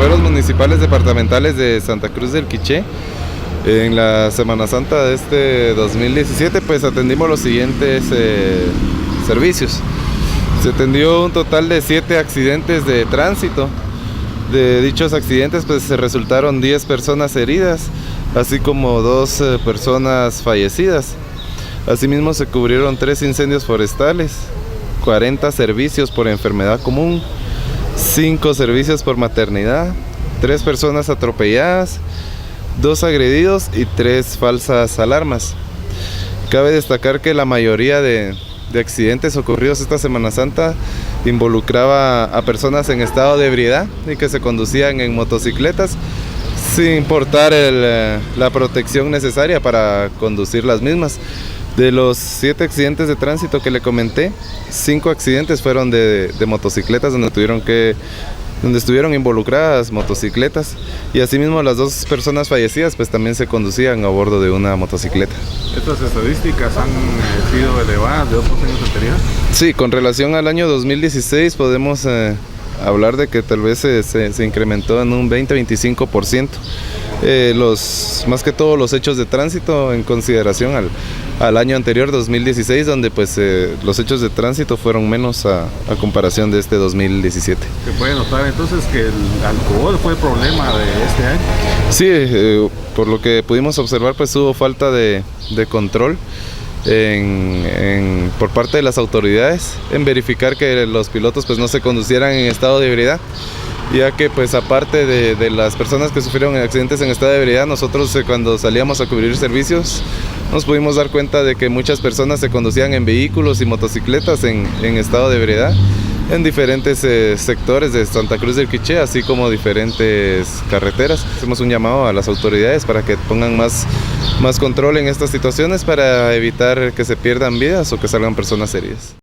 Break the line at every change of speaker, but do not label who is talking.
bomberos municipales departamentales de Santa Cruz del Quiché. En la Semana Santa de este 2017 pues atendimos los siguientes servicios. Se atendió un total de 7 accidentes de tránsito. De dichos accidentes pues se resultaron 10 personas heridas, así como 2 personas fallecidas. Asimismo se cubrieron 3 incendios forestales, 40 servicios por enfermedad común, 5 servicios por maternidad, 3 personas atropelladas, 2 agredidos y 3 falsas alarmas. Cabe destacar que la mayoría de accidentes ocurridos esta Semana Santa involucraba a personas en estado de ebriedad y que se conducían en motocicletas sin portar la protección necesaria para conducir las mismas. De los 7 accidentes de tránsito que le comenté, 5 accidentes fueron de motocicletas donde estuvieron involucradas motocicletas, y asimismo las 2 personas fallecidas pues también se conducían a bordo de una motocicleta.
¿Estas estadísticas han sido elevadas de otros años anteriores?
Sí, con relación al año 2016 podemos hablar de que tal vez se incrementó en un 20-25%. Más que todo los hechos de tránsito en consideración al año anterior, 2016, donde pues los hechos de tránsito fueron menos a comparación de este 2017.
¿Se puede notar entonces que el alcohol fue el problema de este año?
Sí, por lo que pudimos observar pues hubo falta de control por parte de las autoridades en verificar que los pilotos pues no se conducieran en estado de ebriedad, ya que pues aparte de las personas que sufrieron accidentes en estado de ebriedad, nosotros cuando salíamos a cubrir servicios nos pudimos dar cuenta de que muchas personas se conducían en vehículos y motocicletas en estado de ebriedad en diferentes sectores de Santa Cruz del Quiché, así como diferentes carreteras. Hacemos un llamado a las autoridades para que pongan más control en estas situaciones para evitar que se pierdan vidas o que salgan personas heridas.